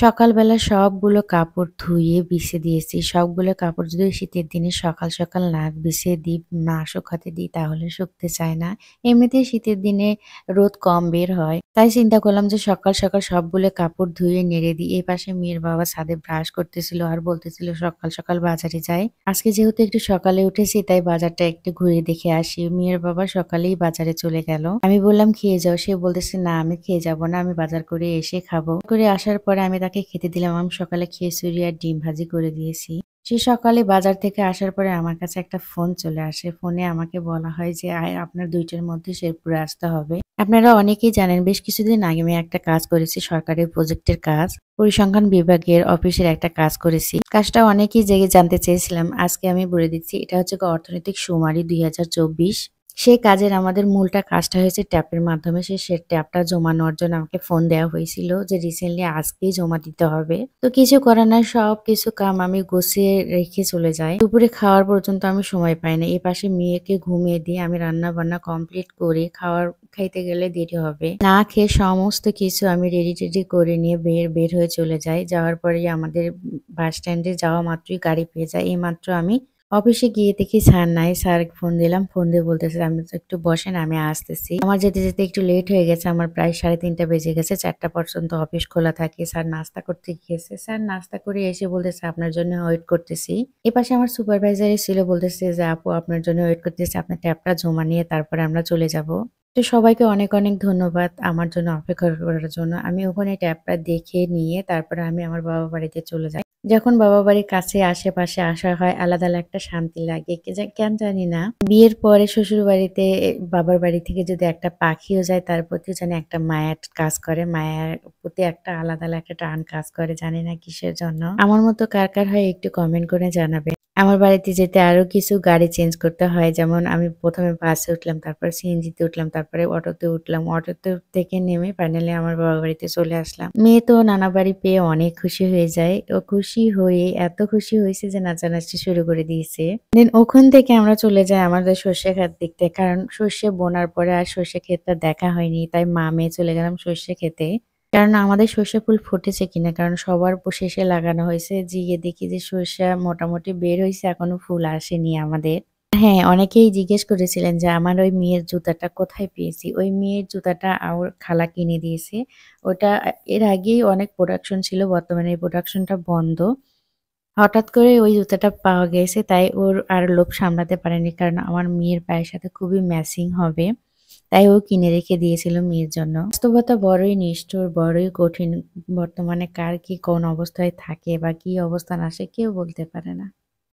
সকালবেলা সবগুলো কাপড় ধুয়ে বিছিয়ে দিয়েছি। সবগুলো কাপড় যদি শীতের দিনে সকাল, সকাল না বিছিয়ে দিই, না শুকাতে দিই তাহলে শুকতে চায় না। এমনিতেই শীতের দিনে রোদ কম বের হয়। তাই চিন্তা করলাম যে সকাল, সকাল সবগুলো কাপড় ধুয়ে নেড়ে দিই। এপাশে মেয়ের বাবা ছাদে ব্রাশ করতেছিল আর বলতেছিল সকাল, সকাল বাজারে যাই। আজকে যেহেতু একটু সকালে উঠেছি তাই বাজারটা একটু ঘুরে দেখে আসি। মেয়ের বাবা সকালেই বাজারে চলে গেল। আমি বললাম, "খেয়ে যাও।" সে বলতেছে, "না আমি খেয়ে যাব না। আমি বাজার করে এসে খাবো।" করে আসার পরে আমি তাকে খেতে দিলাম। আমি সকালে খিচুড়ি আর ডিম ভাজি করে দিয়েছি। সে সকালে বাজার থেকে আসার পরে আমার কাছে একটা ফোন চলে আসে। ফোনে আমাকে বলা হয় যে, আপনার ২ টার মধ্যে শেরপুরে আসতে হবে।" আপনারা অনেকেই জানেন বেশ কিছুদিন আগে আমি একটা কাজ করেছি, সরকারি প্রজেক্টের কাজ। পরিসংখ্যান বিভাগের অফিসের একটা কাজ করেছি। কাজটা অনেকেই জেগে জানতে চেয়েছিলাম। আজকে আমি বলে দিচ্ছি। এটা হচ্ছে অর্থনৈতিক শুমারি ২০২৪। সেই কাজের আমাদের মূলটা কাজটা হয়েছে ট্যাপের মাধ্যমে। সে ট্যাপটা জমা নেওয়ার জন্য আমাকে ফোন দেওয়া হয়েছিল যে রিসেন্টলি আজকেই জমা দিতে হবে। তো কিছু করার নাই, সবকিছু কাম আমি গুছিয়ে রেখে চলে যাই। দুপুরে খাওয়ার পর্যন্ত আমি সময় পাই না। এপাশে মেয়েকে ঘুমিয়ে দিয়ে আমি রান্না-বান্না কমপ্লিট করে খাইতে গেলে দেরি হবে। না খেয়ে সমস্ত কিছু আমি রেডি-টেডি করে নিয়ে বের হয়ে চলে যাই। যাওয়ার পরেই আমাদের বাস স্ট্যান্ডে যাওয়া মাত্রই গাড়ি পেয়ে যাই। এইমাত্র আমি অফিসে গিয়ে দেখি স্যার নাই। স্যারকে ফোন দিলাম। ফোন দিয়ে বলতেছে, "আপনি তো একটু বসেন, আমি আসতেছি।" আমার যেতে, যেতে একটু লেট হয়ে গেছে। আমার প্রায় ৩:৩০ বেজে গেছে। ৪টা পর্যন্ত অফিস খোলা থাকে। স্যার নাস্তা করতে গিয়েছে। স্যার নাস্তা করে এসে বলতেছে, "আপনার জন্য ওয়েট করতেছি।" এপাশে আমার সুপারভাইজার ছিল, বলতেছে যে, "আপু আপনার জন্য ওয়েট করতেছি। আপনার ট্যাবটা জমা নিয়ে তারপরে আমরা চলে যাব।" তো সবাইকে অনেক, অনেক ধন্যবাদ আমার জন্য অপেক্ষা করার জন্য। আমি ওখানে ট্যাবটা দেখে নিয়ে তারপরে আমি আমার বাবার বাড়িতে চলে যাই। যখন বাবা বাড়ির কাছে আশেপাশে আসা হয় আলাদা একটা শান্তি লাগে। কেন জানি না। বিয়ের পরে শ্বশুরবাড়িতে বাবার বাড়ি থেকে যদি একটা পাখিও যায় তার প্রতিও যেন একটা মায়া কাজ করে। মায়ার প্রতি একটা আলাদা একটা টান কাজ করে। জানি না কিসের জন্য। আমার মতো কার, কার হয় একটু কমেন্ট করে জানাবেন। আমার বাড়িতে যেতে আরো কিছু গাড়ি চেঞ্জ করতে হয়। যেমন আমি ১ম এ বাসে উঠলাম, তারপরে সিএনজিতে উঠলাম, তারপরে অটোতে উঠলাম। অটোতে থেকে নেমে ফাইনালি আমার বাবার বাড়িতে চলে আসলাম। মেয়ে তো নানা বাড়ি পেয়ে অনেক খুশি হয়ে যায়। ও খুশি হয়ে এত খুশি হয়েছে যে নাচানাচি শুরু করে দিয়েছে। দেন ওখান থেকে আমরা চলে যাই আমাদের সর্ষে ক্ষেত দেখতে। কারণ সর্ষে বোনার পরে আর সর্ষে ক্ষেতটা দেখা হয়নি। তাই মা মেয়ে চলে গেলাম সর্ষে ক্ষেতে। কারণ আমাদের সর্ষে ফুল ফুটেছে কিনা, কারণ সবার শেষে লাগানো হয়েছে। গিয়ে দেখি যে সর্ষা মোটামুটি বের হইছে, এখনো ফুল আসেনি আমাদের। হ্যাঁ, অনেকেই জিজ্ঞেস করেছিলেন যে আমার ওই মেয়ের জুতাটা কোথায় পেয়েছি? ওই মেয়ের জুতাটা ওর খালা কিনে দিয়েছে। ওটা এর আগেই অনেক প্রোডাকশন ছিল। বর্তমানে এই প্রোডাকশনটা বন্ধ। হঠাৎ করে ওই জুতাটা পাওয়া গেছে, তাই ওর আর লোভ সামলাতে পারেনি। কারণ আমার মেয়ের পায়ের সাথে খুবই ম্যাচিং হবে। তাই ও কিনে রেখে দিয়েছিল মেয়ের জন্য। বাস্তবতা বড়ই নিষ্ঠুর, বড়ই কঠিন। বর্তমানে কার কি কোন অবস্থায় থাকে বা কি অবস্থান আসে কেউ বলতে পারে না।